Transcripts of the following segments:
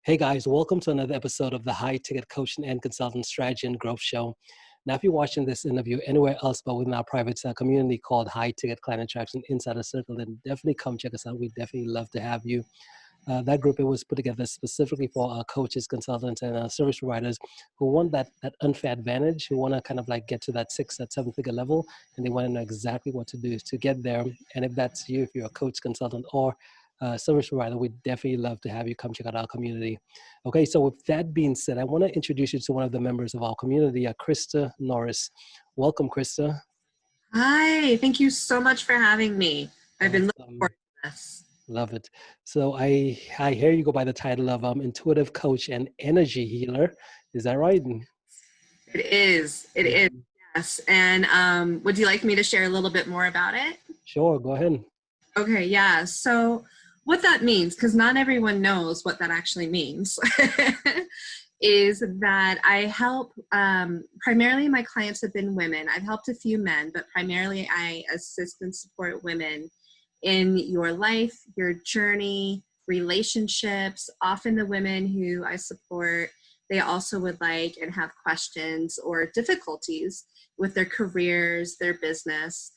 Hey guys, welcome to another episode of the High Ticket Coaching and Consultant Strategy and Growth Show. Now, if you're watching this interview anywhere else but within our private community called High Ticket Client Attraction Insider Circle, then definitely come check us out. We'd definitely love to have you. That group, it was put together specifically for our coaches, consultants, and service providers who want that unfair advantage, who want to kind of like get to that 7-figure level, and they want to know exactly what to do to get there. And if that's you, if you're a coach, consultant, or service provider, we'd definitely love to have you come check out our community. Okay, so with that being said, I want to introduce you to one of the members of our community, Christa Norris. Welcome, Christa. Hi, thank you so much for having me. I've been looking forward to this. Love it. So I hear you go by the title of intuitive coach and energy healer. Is that right? It is. It is. Yes. And would you like me to share a little bit more about it? Sure. Go ahead. Okay. Yeah. So what that means, because not everyone knows what that actually means, is that I help, primarily my clients have been women. I've helped a few men, but primarily I assist and support women in your life, your journey, relationships. Often the women who I support, they also would like and have questions or difficulties with their careers, their business.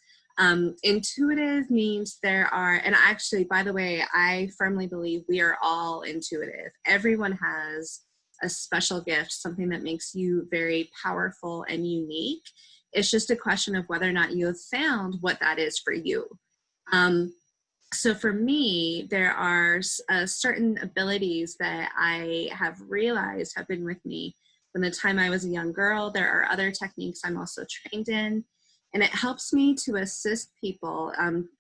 Intuitive means there are, and actually, by the way, I firmly believe we are all intuitive. Everyone has a special gift, something that makes you very powerful and unique. It's just a question of whether or not you have found what that is for you. So for me, there are certain abilities that I have realized have been with me from the time I was a young girl. There are other techniques I'm also trained in, and it helps me to assist people.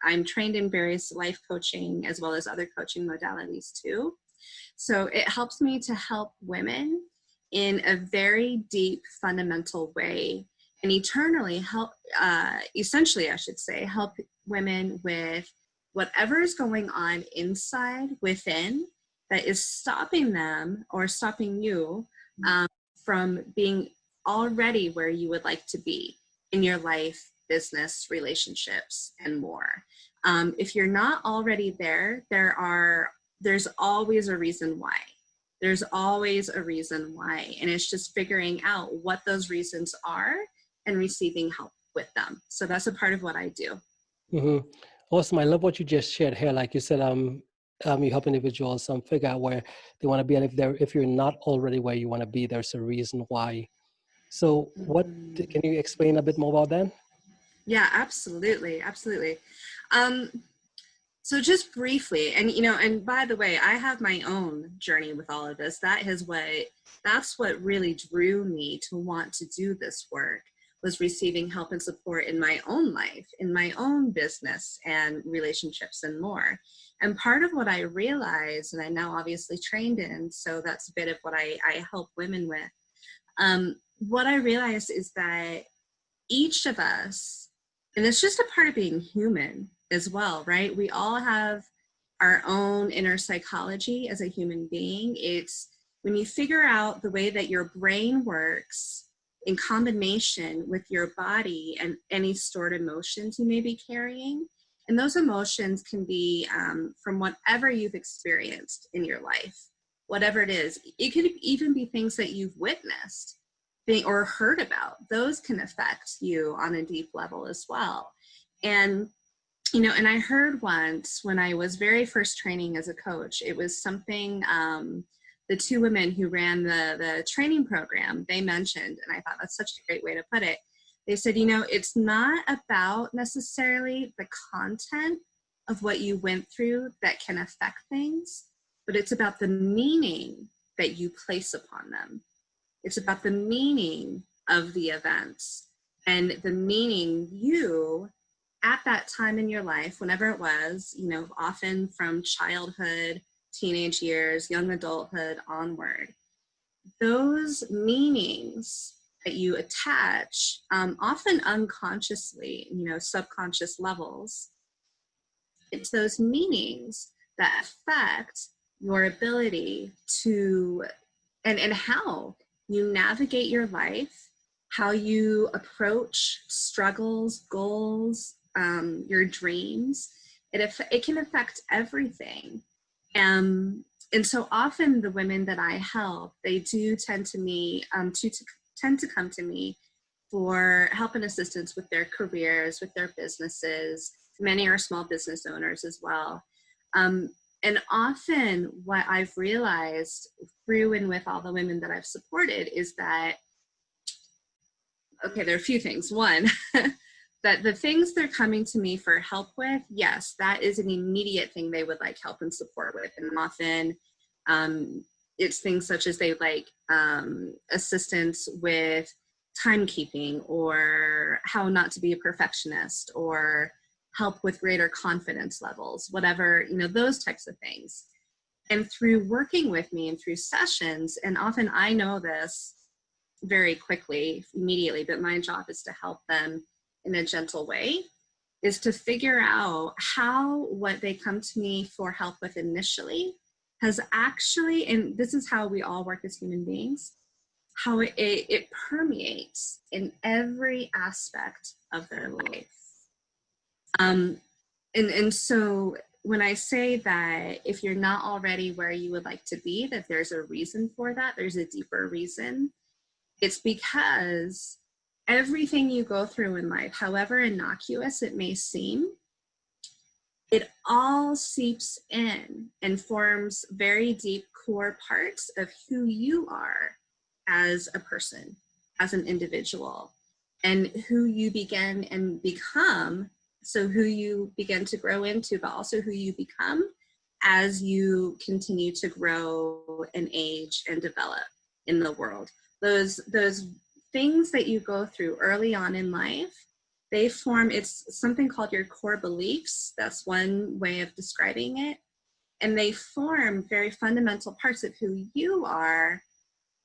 I'm trained in various life coaching as well as other coaching modalities too. So it helps me to help women in a very deep, fundamental way, and eternally help, essentially I should say, help women with whatever is going on inside within that is stopping them or stopping you from being already where you would like to be in your life, business, relationships, and more. If you're not already there, there's always a reason why. There's always a reason why. And it's just figuring out what those reasons are and receiving help with them. So that's a part of what I do. Mm-hmm. Awesome. I love what you just shared here. Like you said, you help individuals figure out where they want to be, and if you're not already where you want to be, there's a reason why. So, can you explain a bit more about that? Yeah, absolutely, absolutely. So just briefly, and by the way, I have my own journey with all of this. That's what really drew me to want to do this work, was receiving help and support in my own life, in my own business and relationships and more. And part of what I realized, and I'm now obviously trained in, so that's a bit of what I help women with. What I realized is that each of us, and it's just a part of being human as well, right? We all have our own inner psychology as a human being. It's when you figure out the way that your brain works in combination with your body and any stored emotions you may be carrying. And those emotions can be from whatever you've experienced in your life, whatever it is. It could even be things that you've witnessed or heard about. Those can affect you on a deep level as well. And and I heard once when I was very first training as a coach, it was something the two women who ran the training program, they mentioned, and I thought that's such a great way to put it. They said, it's not about necessarily the content of what you went through that can affect things, but it's about the meaning that you place upon them. It's about the meaning of the events and the meaning you, at that time in your life, whenever it was, often from childhood, teenage years, young adulthood onward, those meanings that you attach, often unconsciously, subconscious levels, it's those meanings that affect your ability to, and how you navigate your life, how you approach struggles, goals, your dreams. It can affect everything. and so often the women that I help, they do tend to me tend to come to me for help and assistance with their careers, with their businesses. Many are small business owners as well. And often what I've realized through and with all the women that I've supported is that, okay, there are a few things. One, that the things they're coming to me for help with, yes, that is an immediate thing they would like help and support with. And often it's things such as they like assistance with timekeeping, or how not to be a perfectionist, or help with greater confidence levels, whatever, those types of things. And through working with me and through sessions, and often I know this very quickly, immediately, but my job is to help them in a gentle way, is to figure out how what they come to me for help with initially has actually, and this is how we all work as human beings, how it permeates in every aspect of their life. And so when I say that if you're not already where you would like to be, that there's a reason for that, there's a deeper reason. It's because everything you go through in life, however innocuous it may seem, it all seeps in and forms very deep core parts of who you are as a person, as an individual, and who you begin and become. So who you begin to grow into, but also who you become as you continue to grow and age and develop in the world. Those things that you go through early on in life, they form, it's something called your core beliefs. That's one way of describing it. And they form very fundamental parts of who you are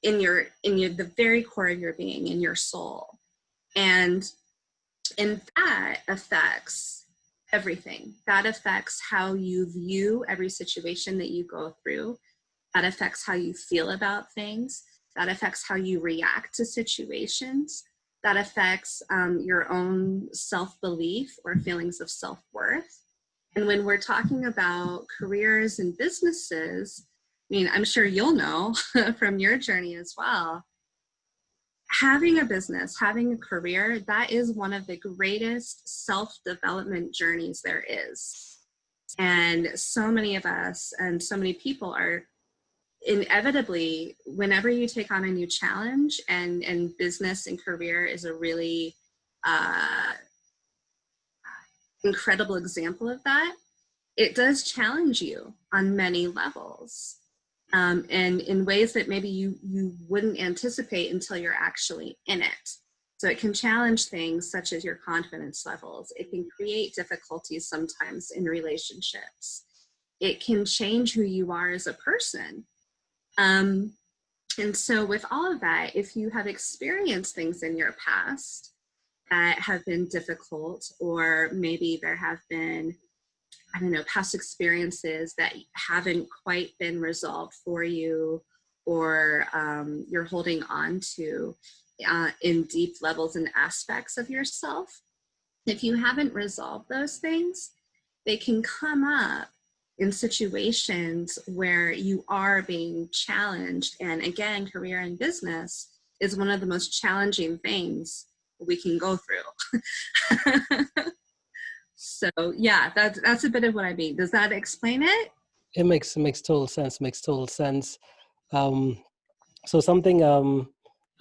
in the very core of your being, in your soul. And that affects everything. That affects how you view every situation that you go through. That affects how you feel about things. That affects how you react to situations. That affects your own self-belief or feelings of self-worth. And when we're talking about careers and businesses, I mean, I'm sure you'll know from your journey as well, having a business, having a career, that is one of the greatest self-development journeys there is. And so many of us and so many people are inevitably, whenever you take on a new challenge, and business and career is a really incredible example of that, it does challenge you on many levels. And in ways that maybe you wouldn't anticipate until you're actually in it. So it can challenge things such as your confidence levels. It can create difficulties sometimes in relationships. It can change who you are as a person. And so with all of that, if you have experienced things in your past that have been difficult, or maybe there have been, I don't know, past experiences that haven't quite been resolved for you, or you're holding on to in deep levels and aspects of yourself, if you haven't resolved those things, they can come up in situations where you are being challenged. And again, career and business is one of the most challenging things we can go through. So yeah, that's a bit of what I mean. Does that explain it? It makes total sense. Makes total sense. So something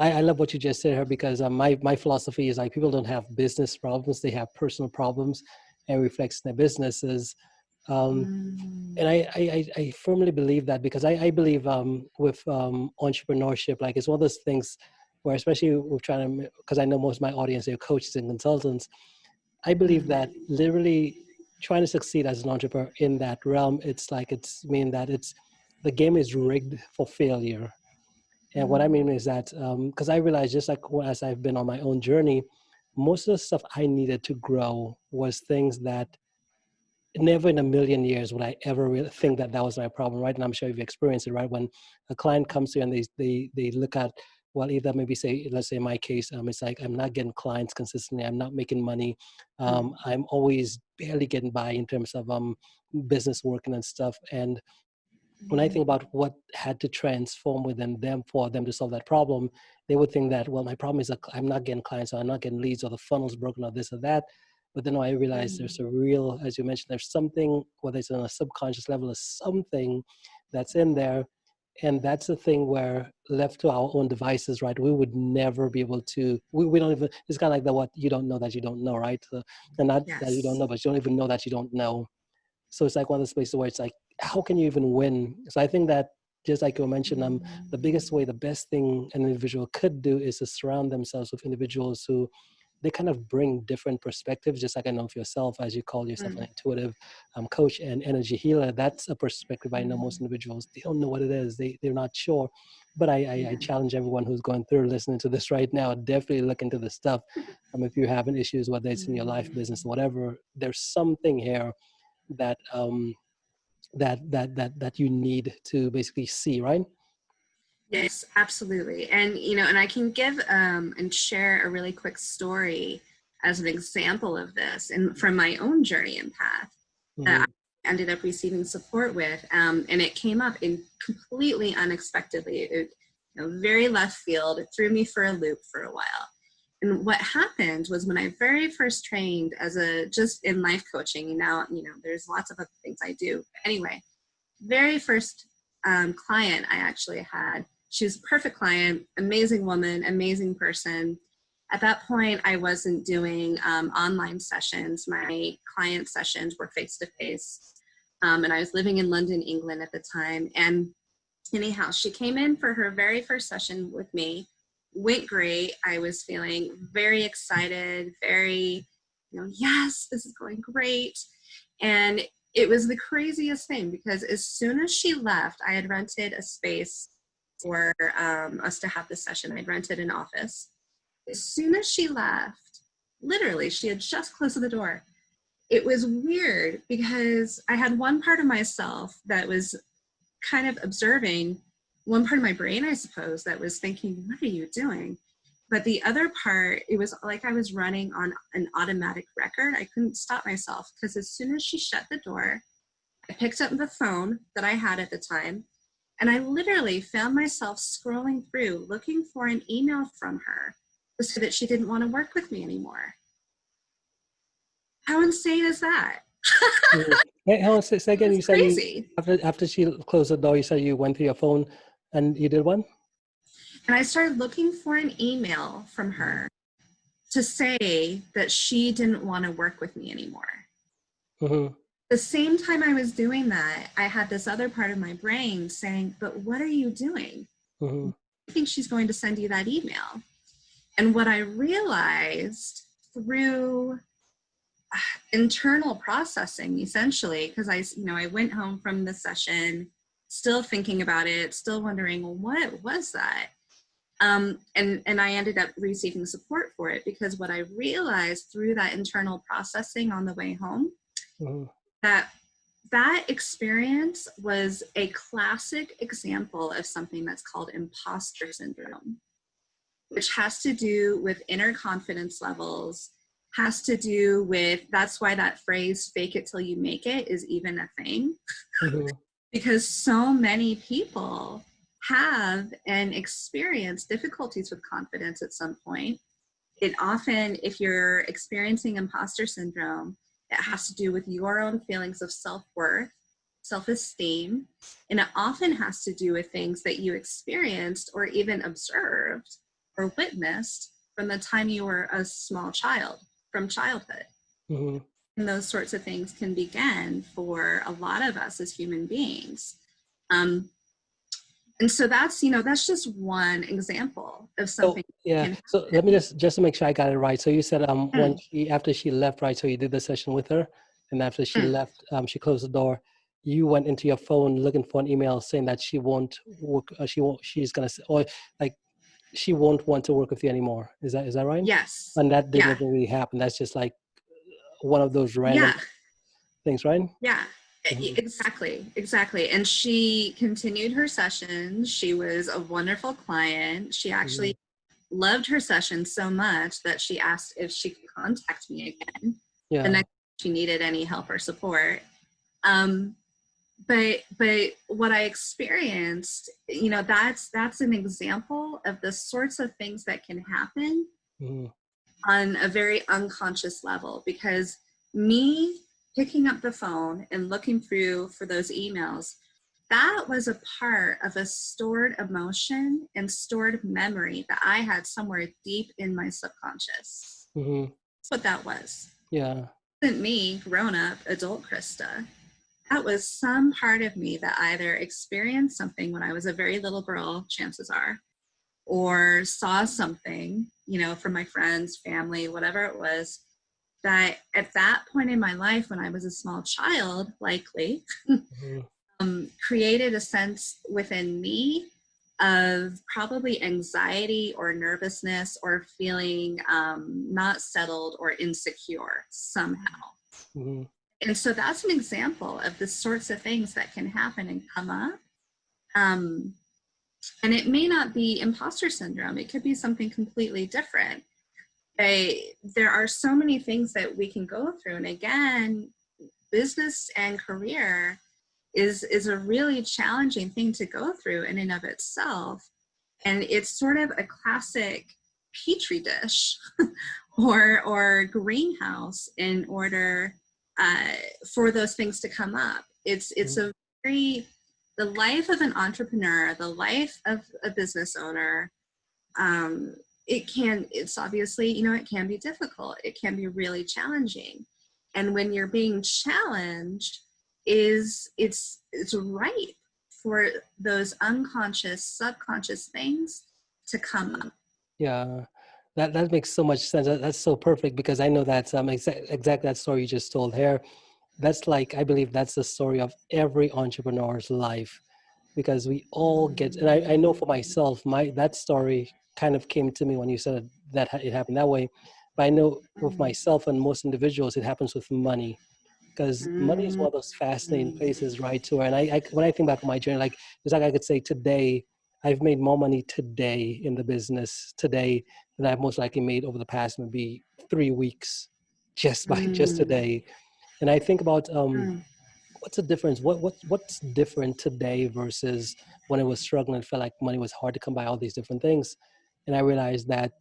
I love what you just said here, because my philosophy is like, people don't have business problems; they have personal problems, and reflects in their businesses. And I firmly believe that, because I believe with entrepreneurship, like, it's one of those things where, especially with trying to, because I know most of my audience are coaches and consultants, I believe that literally trying to succeed as an entrepreneur in that realm, it's the game is rigged for failure. And what I mean is that, because I realized, just like as I've been on my own journey, most of the stuff I needed to grow was things that never in a million years would I ever really think that was my problem, right? And I'm sure you've experienced it, right? When a client comes to you and they look at, well, either maybe say, let's say in my case, it's like, I'm not getting clients consistently, I'm not making money, I'm always barely getting by in terms of business working and stuff. And when I think about what had to transform within them for them to solve that problem, they would think that, well, my problem is that I'm not getting clients, or I'm not getting leads, or the funnel's broken, or this or that. But then I realized there's a real, as you mentioned, there's something, whether it's on a subconscious level, or something that's in there. And that's the thing where, left to our own devices, right, we would never be able to, we don't even, it's kind of like the what you don't know that you don't know, right? And not that you don't Yes. know, but you don't even know that you don't know. So it's like one of those places where it's like, how can you even win? So I think that, just like you mentioned, the biggest way, the best thing an individual could do is to surround themselves with individuals who they kind of bring different perspectives. Just like I know for yourself, as you call yourself an intuitive coach and energy healer, that's a perspective I know most individuals, they don't know what it is. They're not sure. But I challenge everyone who's going through listening to this right now, definitely look into this stuff. If you're having issues, whether it's in your life, business, whatever, there's something here that that you need to basically see, right? Yes, absolutely. And, and I can give and share a really quick story as an example of this, and from my own journey and path that I ended up receiving support with. And it came up in completely unexpectedly, very left field. It threw me for a loop for a while. And what happened was, when I very first trained just in life coaching, now, there's lots of other things I do. Anyway, very first client I actually had, she was a perfect client, amazing woman, amazing person. At that point, I wasn't doing online sessions. My client sessions were face-to-face. And I was living in London, England at the time. And anyhow, she came in for her very first session with me. Went great. I was feeling very excited, very, yes, this is going great. And it was the craziest thing, because as soon as she left, I had rented a space for us to have this session. I'd rented an office. As soon as she left, literally, she had just closed the door. It was weird, because I had one part of myself that was kind of observing, one part of my brain, I suppose, that was thinking, what are you doing? But the other part, it was like I was running on an automatic record. I couldn't stop myself, because as soon as she shut the door, I picked up the phone that I had at the time, and I literally found myself scrolling through, looking for an email from her to say that she didn't want to work with me anymore. How insane is that? Hey, hold on, say again. You It's said crazy. after she closed the door, you said you went to your phone and you did what? And I started looking for an email from her to say that she didn't want to work with me anymore. The same time I was doing that, I had this other part of my brain saying, but what are you doing? I think she's going to send you that email. And what I realized through internal processing, essentially, because I went home from the session still thinking about it, still wondering, well, what was that? And I ended up receiving support for it, because what I realized through that internal processing on the way home, that experience was a classic example of something that's called imposter syndrome, which has to do with inner confidence levels, has to do with, that's why that phrase, fake it till you make it, is even a thing. Because so many people have and experience difficulties with confidence at some point. It often, if you're experiencing imposter syndrome, it has to do with your own feelings of self-worth, self-esteem, and it often has to do with things that you experienced or even observed or witnessed from the time you were a small child, from childhood. And those sorts of things can begin for a lot of us as human beings. And so that's just one example of something. So let me just to make sure I got it right. So you said when after she left, right? So you did the session with her, and after she left, she closed the door. You went into your phone looking for an email saying that she won't work. She's gonna, or like, she won't want to work with you anymore. Is that right? Yes. And that didn't really happen. That's just like one of those random things, right? Yeah. Exactly. And she continued her sessions. She was a wonderful client. She actually loved her sessions so much that she asked if she could contact me again the next time she needed any help or support. but what I experienced, that's an example of the sorts of things that can happen Mm-hmm. on a very unconscious level, because me picking up the phone and looking through for those emails, that was a part of a stored emotion and stored memory that I had somewhere deep in my subconscious. Mm-hmm. That's what that was. Yeah. It wasn't me, grown up, adult Christa. That was some part of me that either experienced something when I was a very little girl, chances are, or saw something, from my friends, family, whatever it was, that at that point in my life when I was a small child, likely, Mm-hmm. created a sense within me of probably anxiety or nervousness or feeling not settled or insecure somehow. Mm-hmm. And so that's an example of the sorts of things that can happen and come up. Um, and it may not be imposter syndrome. It could be something completely different. There are so many things that we can go through. And again, business and career is a really challenging thing to go through in and of itself. And it's sort of a classic petri dish or greenhouse in order for those things to come up. It's a very, the life of an entrepreneur, the life of a business owner, it's obviously, it can be difficult. It can be really challenging. And when you're being challenged, it's ripe for those unconscious, subconscious things to come up. Yeah, that makes so much sense. That's so perfect because I know that's exact that story you just told here. That's like I believe that's the story of every entrepreneur's life because we all get. And I know for myself, my that story kind of came to me when you said that it happened that way. But I know with myself and most individuals, it happens with money because money is one of those fascinating places, right? To where, and I when I think back on my journey, like it's like I could say today, I've made more money today in the business today than I've most likely made over the past maybe 3 weeks, just by just today. And I think about what's the difference? What's different today versus when I was struggling and felt like money was hard to come by all these different things. And I realized that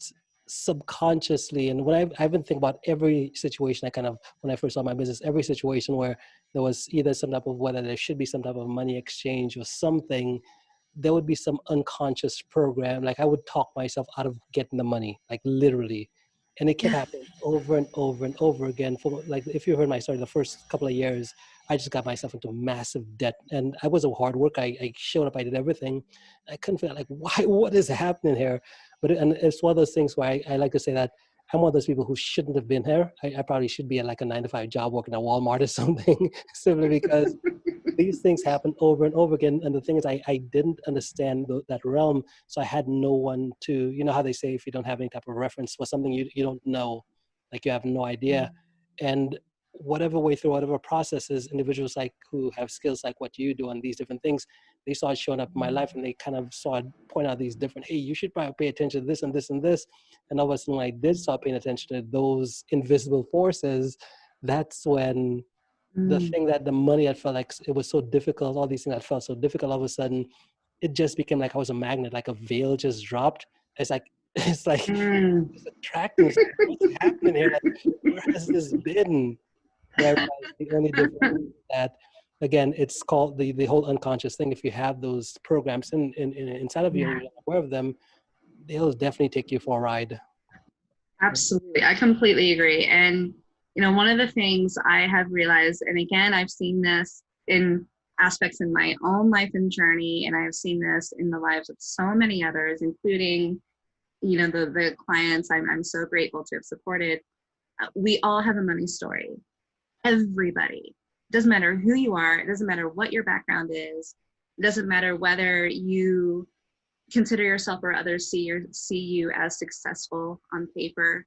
subconsciously, and when I've been thinking about every situation I kind of when I first saw my business, every situation where there was either some type of whether there should be some type of money exchange or something, there would be some unconscious program. Like I would talk myself out of getting the money, like literally. And it kept Yeah. happening over and over and over again. For like, if you heard my story, the first couple of years, I just got myself into massive debt, and I was a hard worker. I showed up, I did everything. I couldn't figure out like why, what is happening here? And it's one of those things where I like to say that I'm one of those people who shouldn't have been here. I probably should be at like a 9 to 5 job working at Walmart or something, simply because these things happen over and over again. And the thing is, I didn't understand that realm. So I had no one to, you know how they say, if you don't have any type of reference for something you don't know, like you have no idea. And whatever way through whatever processes, individuals like who have skills like what you do on these different things, they started showing up in my life and they kind of started point out these different, hey, you should probably pay attention to this and this and this. And all of a sudden, when I did start paying attention to those invisible forces, that's when the thing that the money I felt like it was so difficult, all these things that felt so difficult, all of a sudden it just became like I was a magnet, like a veil just dropped. It's like it's like it's attracting. It's like, what's happening here? Like where has this been? And I realized the only difference is that again, it's called the whole unconscious thing. If you have those programs inside of you and Yeah. you're not aware of them, they'll definitely take you for a ride. Absolutely. I completely agree. And, one of the things I have realized, and again, I've seen this in aspects in my own life and journey, and I've seen this in the lives of so many others, including, the clients I'm so grateful to have supported. We all have a money story. Everybody. It doesn't matter who you are. It doesn't matter what your background is. It doesn't matter whether you consider yourself or others see you as successful on paper.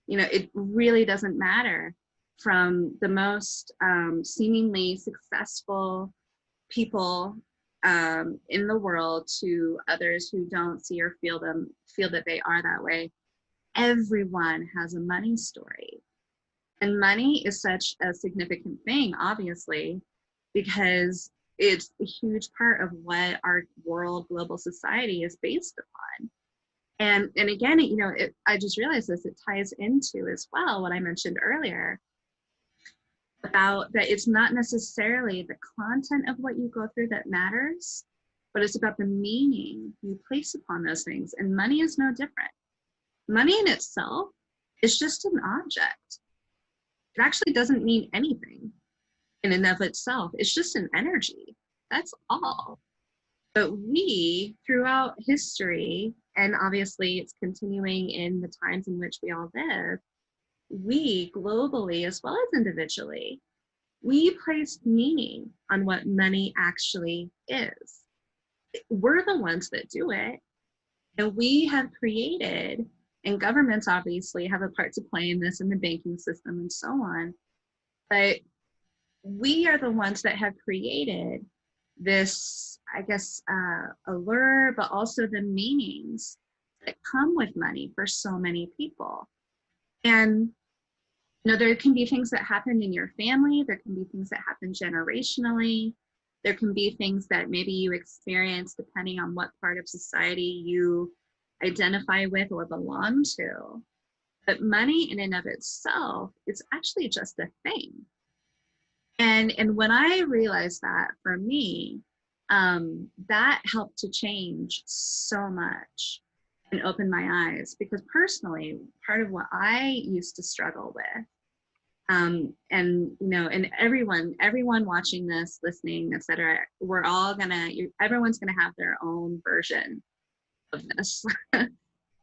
It really doesn't matter. From the most seemingly successful people in the world to others who don't see or feel that they are that way, everyone has a money story. And money is such a significant thing, obviously, because it's a huge part of what our world, global society is based upon. And again, you know, I just realized this, it ties into as well what I mentioned earlier about that it's not necessarily the content of what you go through that matters, but it's about the meaning you place upon those things. And money is no different. Money in itself is just an object. It actually doesn't mean anything in and of itself. It's just an energy. That's all. But we, throughout history, and obviously it's continuing in the times in which we all live, we globally as well as individually, we place meaning on what money actually is. We're the ones that do it. And we have created, and governments obviously have a part to play in this, in the banking system and so on. But we are the ones that have created this, I guess, allure, but also the meanings that come with money for so many people. And you know, there can be things that happen in your family, there can be things that happen generationally, there can be things that maybe you experience depending on what part of society you identify with or belong to. But money in and of itself is actually just a thing. And when I realized that for me, that helped to change so much and open my eyes, because personally, part of what I used to struggle with, and you know, and everyone watching this, listening, etc., we're all gonna, everyone's gonna have their own version of this.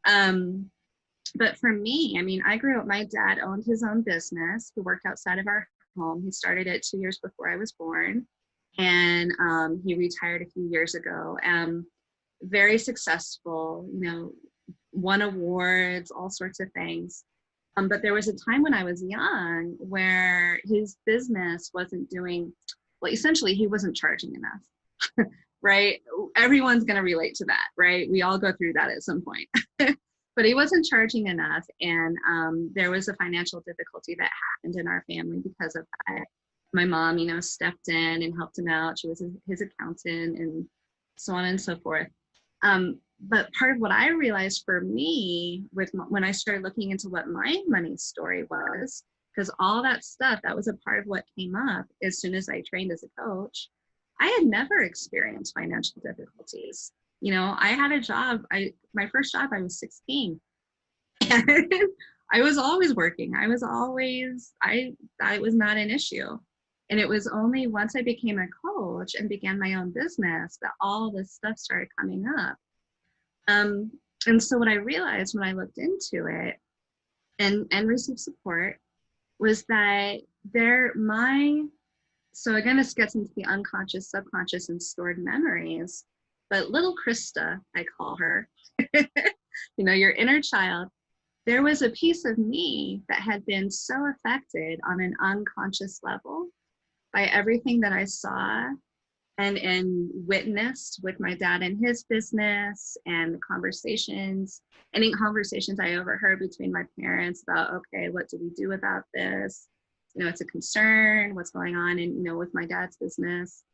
But for me, I mean, I grew up, my dad owned his own business. He worked outside of our home. He started it 2 years before I was born, and he retired a few years ago. Very successful, you know, won awards, all sorts of things. But there was a time when I was young where his business wasn't doing, well, essentially he wasn't charging enough, right? Everyone's going to relate to that, right? We all go through that at some point. But he wasn't charging enough, and there was a financial difficulty that happened in our family because of that. My mom, you know, stepped in and helped him out. She was his accountant and so on and so forth. But part of what I realized for me when I started looking into what my money story was, because all that stuff, that was a part of what came up as soon as I trained as a coach, I had never experienced financial difficulties. You know, I had a job, my first job, I was 16. And I was always working. I was not an issue. And it was only once I became a coach and began my own business that all this stuff started coming up. And so what I realized when I looked into it and received support was that so again, this gets into the unconscious, subconscious, and stored memories. But little Christa, I call her, you know, your inner child, there was a piece of me that had been so affected on an unconscious level by everything that I saw and witnessed with my dad and his business, and the conversations, any conversations I overheard between my parents about, okay, what do we do about this? You know, it's a concern, what's going on, and, you know, with my dad's business.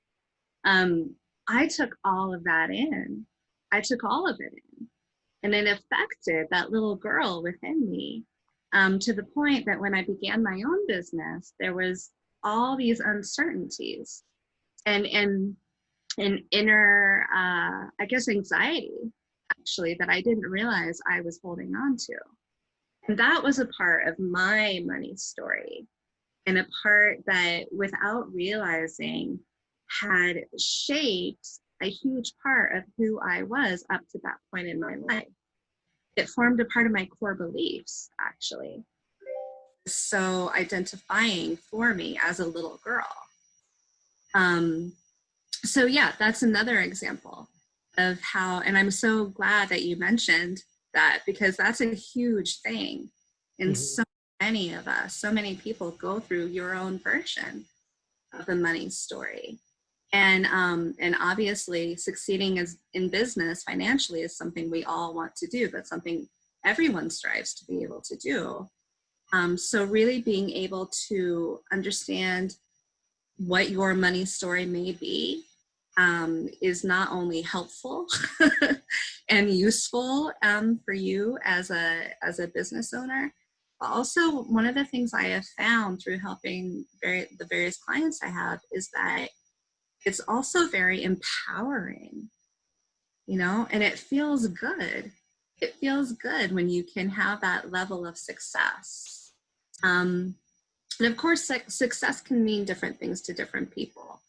I took all of that in. I took all of it in. And it affected that little girl within me, to the point that when I began my own business, there was all these uncertainties and inner, I guess, anxiety, actually, that I didn't realize I was holding on to. And that was a part of my money story, and a part that, without realizing, had shaped a huge part of who I was up to that point in my life. It formed a part of my core beliefs, actually. So identifying for me as a little girl. So yeah, that's another example of how, and I'm so glad that you mentioned that, because that's a huge thing. And so many of us, so many people go through your own version of the money story. And obviously succeeding in business financially is something we all want to do. That's something everyone strives to be able to do. So really being able to understand what your money story may be, is not only helpful and useful for you as a business owner, but also one of the things I have found through helping the various clients I have is that it's also very empowering, you know, and it feels good. It feels good when you can have that level of success. And of course, success can mean different things to different people.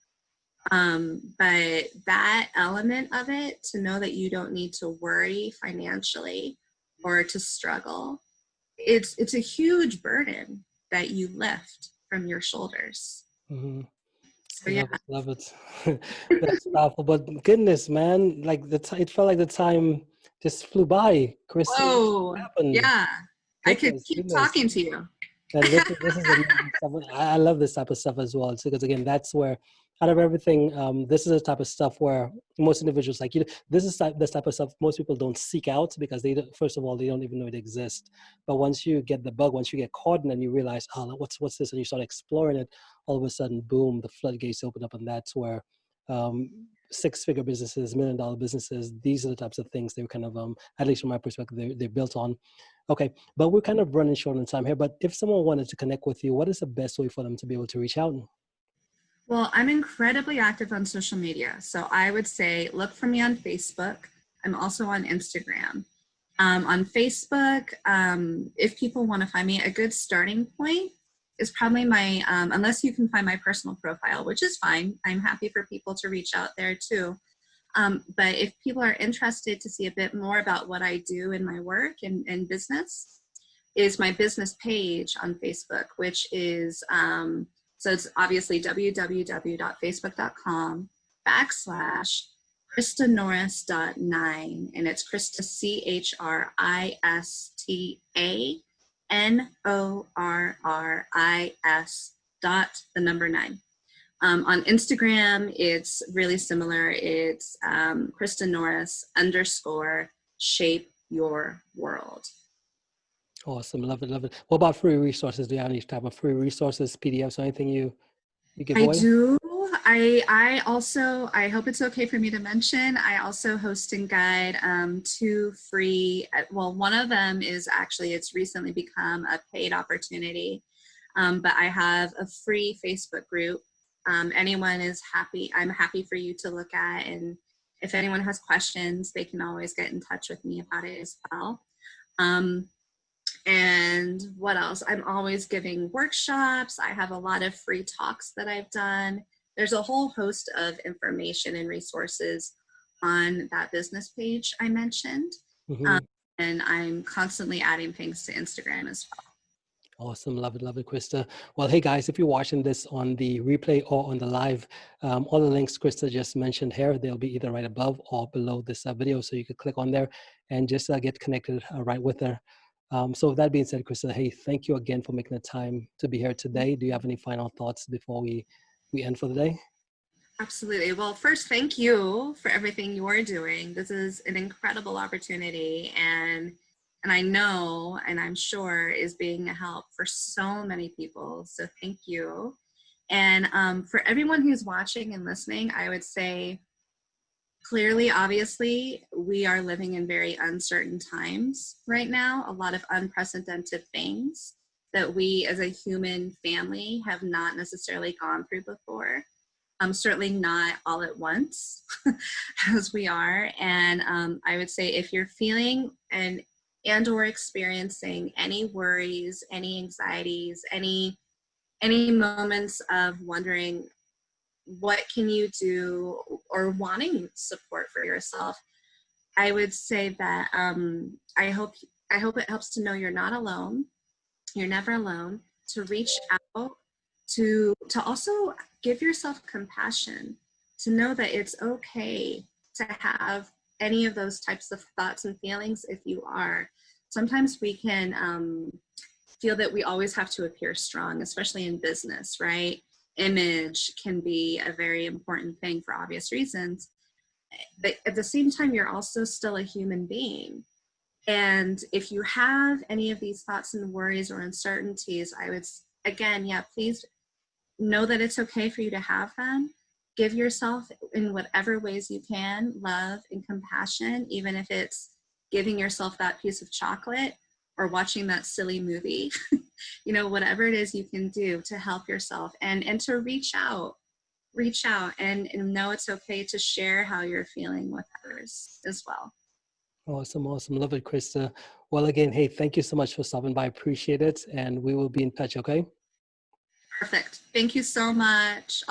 But that element of it, to know that you don't need to worry financially or to struggle, it's a huge burden that you lift from your shoulders. Mm-hmm. So yeah. Love it, love it. That's powerful. But goodness, man, like it felt like the time just flew by. Christa, what Whoa. happened? Yeah. I could Goodness, keep goodness. talking to you. And this is amazing stuff. I love this type of stuff as well. So, because again, that's where out of everything, this is the type of stuff where most individuals like you. This type of stuff most people don't seek out because first of all they don't even know it exists. But once you get the bug, once you get caught in, and you realize, oh, what's this, and you start exploring it, all of a sudden, boom, the floodgates open up, and that's where six-figure businesses, $1 million businesses, these are the types of things they're kind of, at least from my perspective, they're built on. Okay, but we're kind of running short on time here. But if someone wanted to connect with you, what is the best way for them to be able to reach out? Well, I'm incredibly active on social media. So I would say look for me on Facebook. I'm also on Instagram. On Facebook, if people want to find me, a good starting point is probably my, unless you can find my personal profile, which is fine. I'm happy for people to reach out there too. But if people are interested to see a bit more about what I do in my work and business, is my business page on Facebook, which is, so it's obviously www.facebook.com/ChristaNorris.9, and it's Christa, ChristaNorris.9. On Instagram, it's really similar. It's Christa Norris _shape your world. Awesome, love it, love it. What about free resources? Do you have any type of free resources, PDFs, or anything you give I away? do. I also, I hope it's okay for me to mention, I also host and guide two free, well, one of them is actually, it's recently become a paid opportunity, but I have a free Facebook group. Anyone is happy, I'm happy for you to look at, and if anyone has questions, they can always get in touch with me about it as well. And what else? I'm always giving workshops. I have a lot of free talks that I've done. There's a whole host of information and resources on that business page I mentioned. Mm-hmm. And I'm constantly adding things to Instagram as well. Awesome. Love it, Christa. Well, hey guys, if you're watching this on the replay or on the live, all the links Christa just mentioned here, they'll be either right above or below this video. So you could click on there and just get connected right with her. So with that being said, Christa, hey, thank you again for making the time to be here today. Do you have any final thoughts before we end for the day? Absolutely. Well, first, thank you for everything you're doing. This is an incredible opportunity, and I know, and I'm sure is being a help for so many people. So thank you. And for everyone who's watching and listening, I would say, clearly, obviously, we are living in very uncertain times right now, a lot of unprecedented things that we as a human family have not necessarily gone through before. Certainly not all at once as we are. And I would say if you're feeling and or experiencing any worries, any anxieties, any moments of wondering, what can you do, or wanting support for yourself, I would say that I hope it helps to know you're not alone. You're never alone. To reach out, to also give yourself compassion, to know that it's okay to have any of those types of thoughts and feelings. If you are, sometimes we can feel that we always have to appear strong, especially in business, right? Image can be a very important thing for obvious reasons, but at the same time, you're also still a human being. And if you have any of these thoughts and worries or uncertainties, I would, again, yeah, please know that it's okay for you to have them, give yourself in whatever ways you can, love and compassion, even if it's giving yourself that piece of chocolate or watching that silly movie, whatever it is you can do to help yourself and to reach out and know it's okay to share how you're feeling with others as well. Awesome, awesome. Love it, Christa. Well, again, hey, thank you so much for stopping by. Appreciate it. And we will be in touch, okay? Perfect. Thank you so much.